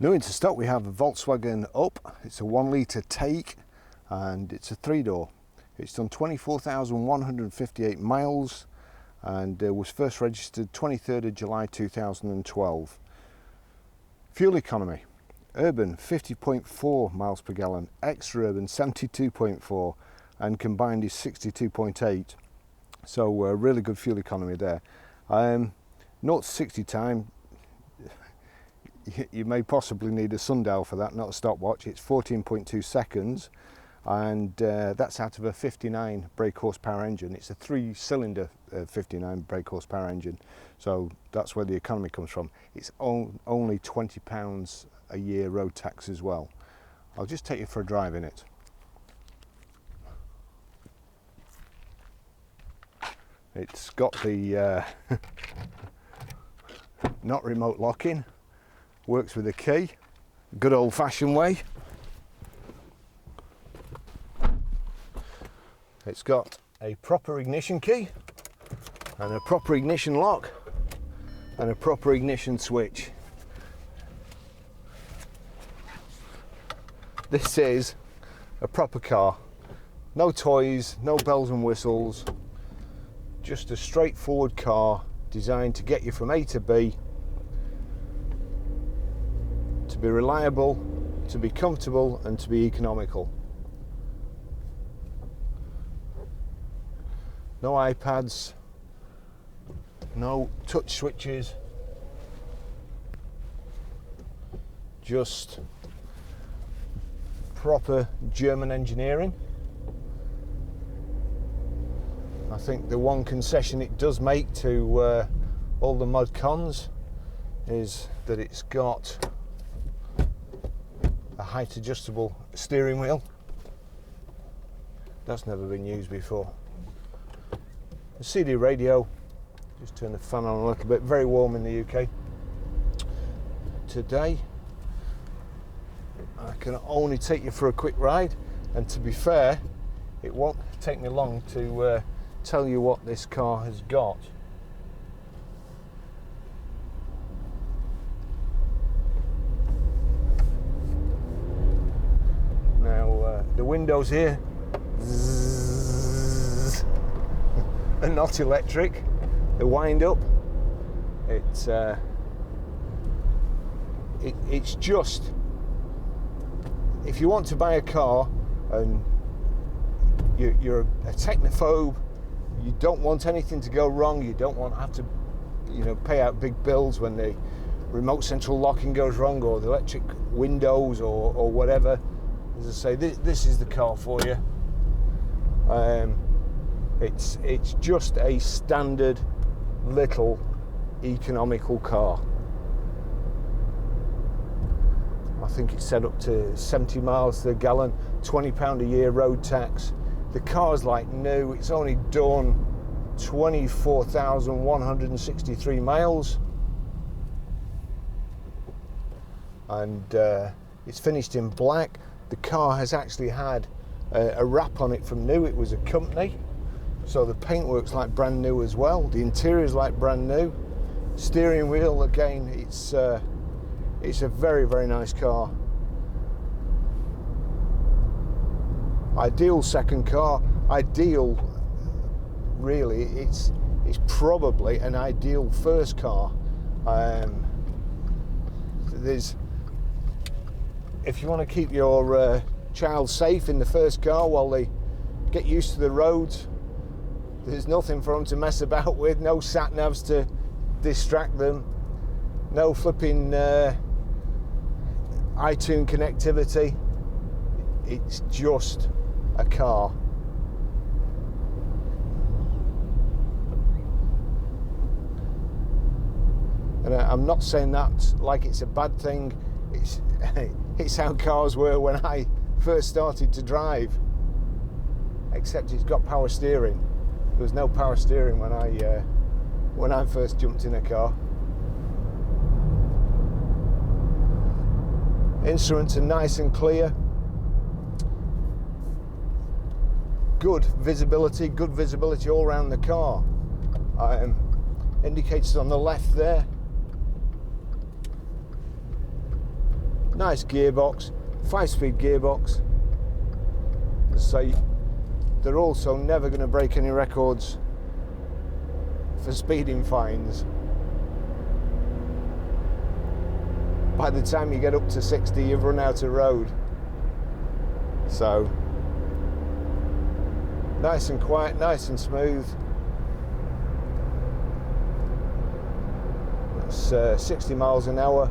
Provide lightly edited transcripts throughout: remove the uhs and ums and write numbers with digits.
New into stock we have a Volkswagen Up. It's a 1 litre take and it's a 3-door. It's done 24,158 miles and was first registered 23rd of July 2012. Fuel economy: urban 50.4 miles per gallon, extra urban 72.4, and combined is 62.8. So really good fuel economy there. 0 to 60 time, you may possibly need a sundial for that, not a stopwatch. It's 14.2 seconds, and that's out of a 59 brake horsepower engine. It's a 3-cylinder 59 brake horsepower engine, so that's where the economy comes from. It's only £20 a year road tax as well. I'll just take you for a drive in it. It's got the not remote locking. Works with a key, good old-fashioned way. It's got a proper ignition key and a proper ignition lock and a proper ignition switch. This is a proper car. No toys, no bells and whistles, just a straightforward car designed to get you from A to B, to be reliable, to be comfortable, and to be economical. No iPads, no touch switches, just proper German engineering. I think the one concession it does make to all the mod cons is that it's got a height adjustable steering wheel. That's never been used before. The CD radio, just turn the fan on a little bit, very warm in the UK today. I can only take you for a quick ride, and to be fair, it won't take me long to tell you what this car has got. The windows here are not electric, they wind up. It's just, if you want to buy a car and you're a technophobe, you don't want anything to go wrong, you don't want to have to pay out big bills when the remote central locking goes wrong or the electric windows or whatever. As I say, this is the car for you. It's just a standard little economical car. I think it's set up to 70 miles to the gallon, £20 a year road tax. The car's like new. It's only done 24,163 miles, and it's finished in black. The car has actually had a wrap on it from new. It was a company, so the paintwork's like brand new as well. The interior's like brand new. Steering wheel, again, it's a very, very nice car. Ideal second car. Ideal, really, it's probably an ideal first car. If you want to keep your child safe in the first car while they get used to the roads, there's nothing for them to mess about with, no sat navs to distract them, no flipping iTunes connectivity. It's just a car. And I'm not saying that like it's a bad thing. It's how cars were when I first started to drive, except it's got power steering. There was no power steering when I first jumped in a car. Instruments are nice and clear. Good visibility all around the car. Indicators on the left there. Nice gearbox, 5-speed gearbox. So they're also never going to break any records for speeding fines. By the time you get up to 60, you've run out of road. So nice and quiet, nice and smooth. That's 60 miles an hour.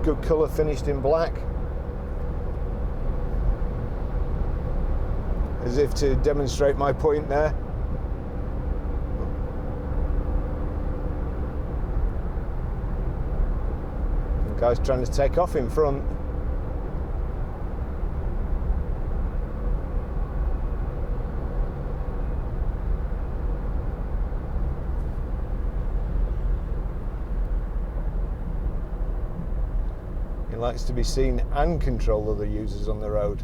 Good colour, finished in black, as if to demonstrate my point there. The guy's trying to take off in front. He likes to be seen and control other users on the road.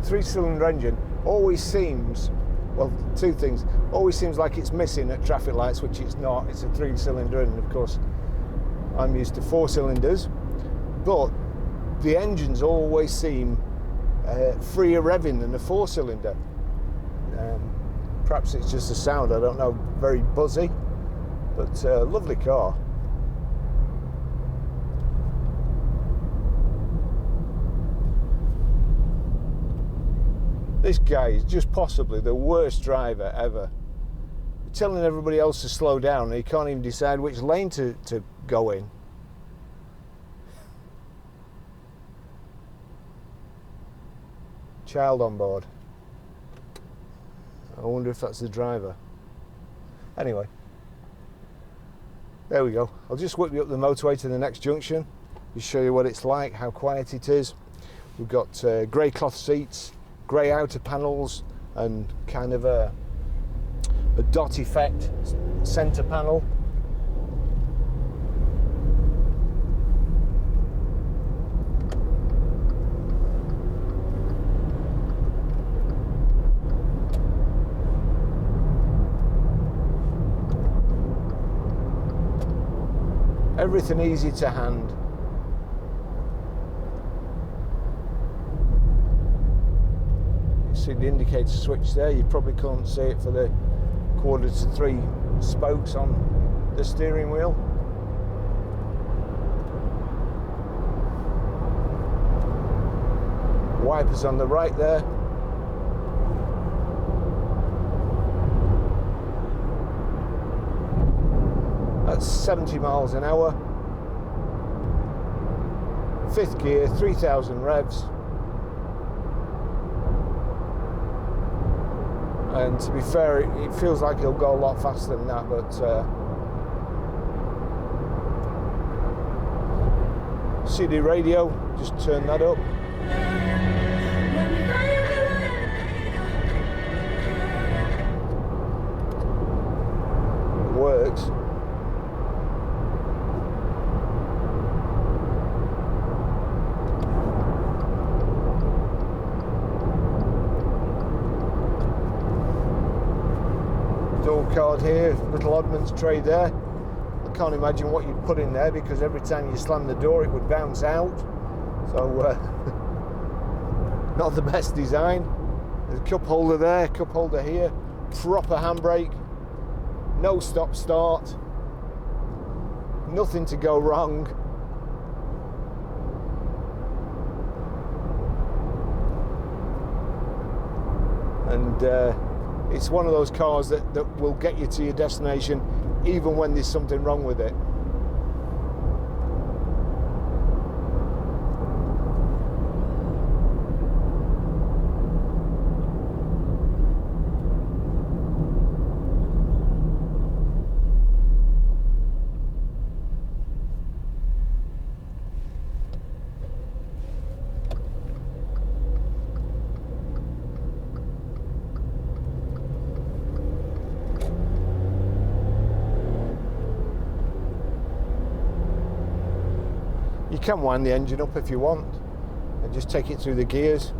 Three-cylinder engine always seems, well, two things, always seems like it's missing at traffic lights, which it's not. It's a 3-cylinder, and of course I'm used to 4 cylinders, but the engines always seem freer revving than a 4-cylinder. Perhaps it's just the sound, I don't know, very buzzy, but lovely car. This guy is just possibly the worst driver ever. Telling everybody else to slow down, and he can't even decide which lane to go in. Child on board. I wonder if that's the driver. Anyway, there we go. I'll just whip you up the motorway to the next junction, just show you what it's like, how quiet it is. We've got grey cloth seats, grey outer panels, and kind of a dot effect centre panel. Everything easy to hand. You see the indicator switch there, you probably can't see it for the 2/4 spokes on the steering wheel. Wipers on the right there. That's 70 miles an hour. 5th gear, 3,000 revs. And to be fair, it feels like it'll go a lot faster than that, but CD radio, just turn that up. It works. Door card here, little oddman's tray there. I can't imagine what you'd put in there, because every time you slam the door it would bounce out. So not the best design. There's a cup holder there, cup holder here, proper handbrake, no stop start, nothing to go wrong. And it's one of those cars that will get you to your destination even when there's something wrong with it. You can wind the engine up if you want and just take it through the gears.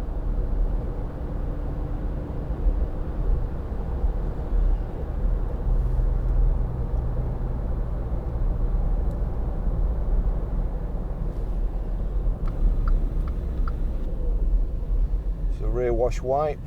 It's a rear wash wipe.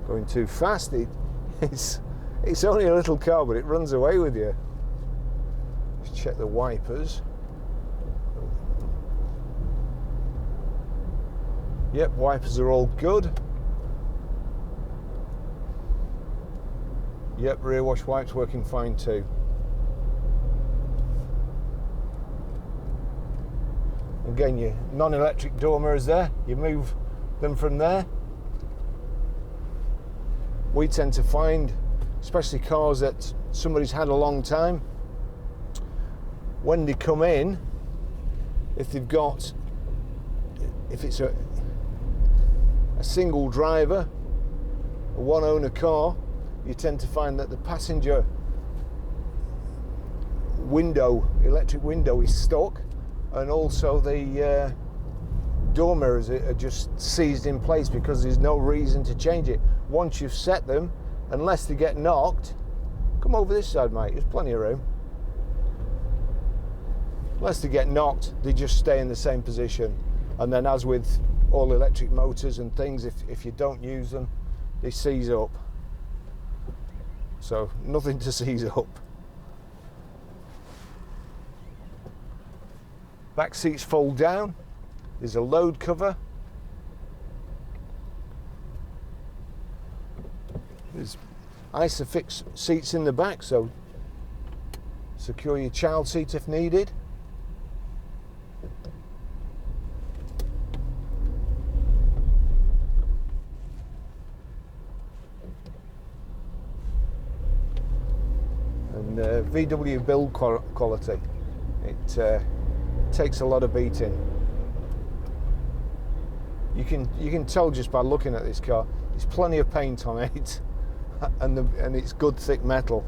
Going too fast, it's only a little car, but it runs away with you. Just check the wipers. Yep, wipers are all good. Yep, rear wash wipes working fine too. Again, your non-electric door mirrors there, you move them from there. We tend to find, especially cars that somebody's had a long time, when they come in, if it's a single driver, a one owner car, you tend to find that the passenger window, electric window, is stuck, and also the door mirrors are just seized in place because there's no reason to change it. Once you've set them, unless they get knocked, come over this side, mate, there's plenty of room. Unless they get knocked, they just stay in the same position. And then, as with all electric motors and things, if you don't use them, they seize up. So nothing to seize up. Back seats fold down. There's a load cover. There's ISOFIX seats in the back, so secure your child seat if needed. And VW build quality. It takes a lot of beating. You can tell just by looking at this car. There's plenty of paint on it, and it's good thick metal.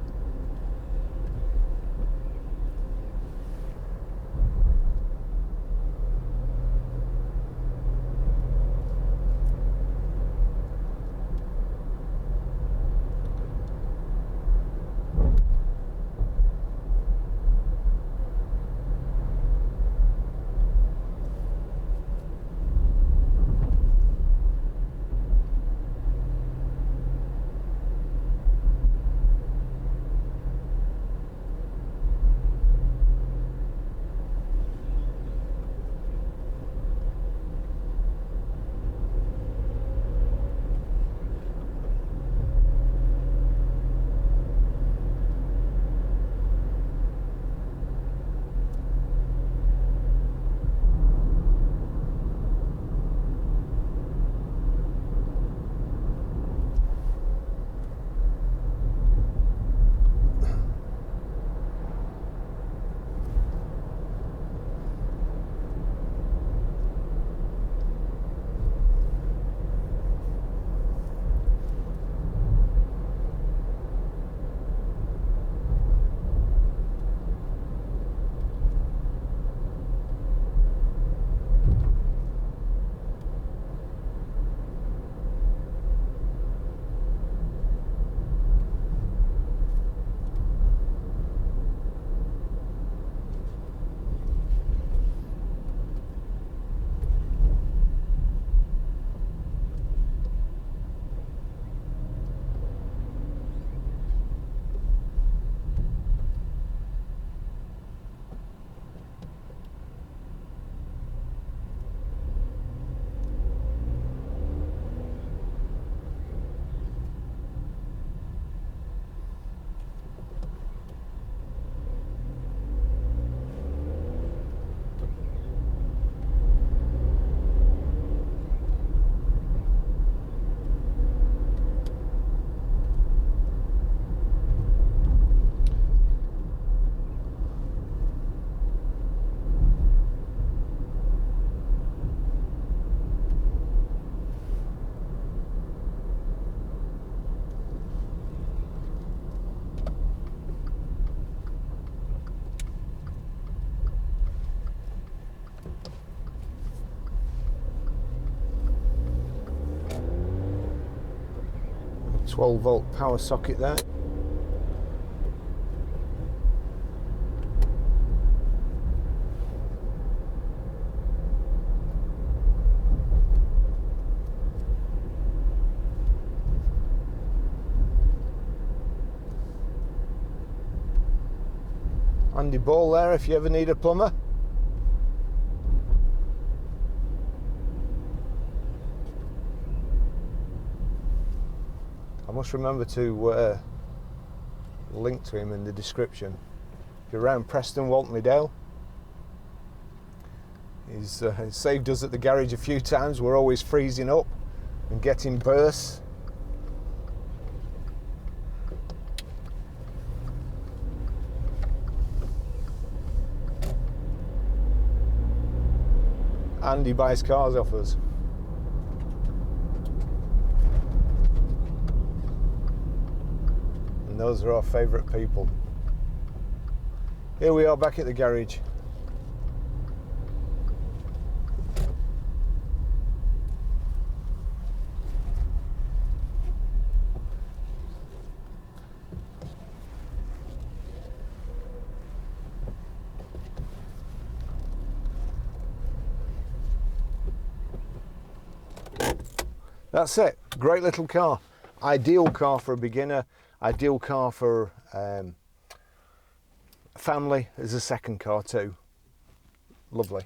12-volt power socket there. Handy ball there if you ever need a plumber. I must remember to link to him in the description. If you're around Preston, Walton-le-Dale, he's saved us at the garage a few times. We're always freezing up and getting bursts. And he buys cars off us. And those are our favourite people. Here we are back at the garage. That's it. Great little car. Ideal car for a beginner. Ideal car for a family as a second car too. Lovely.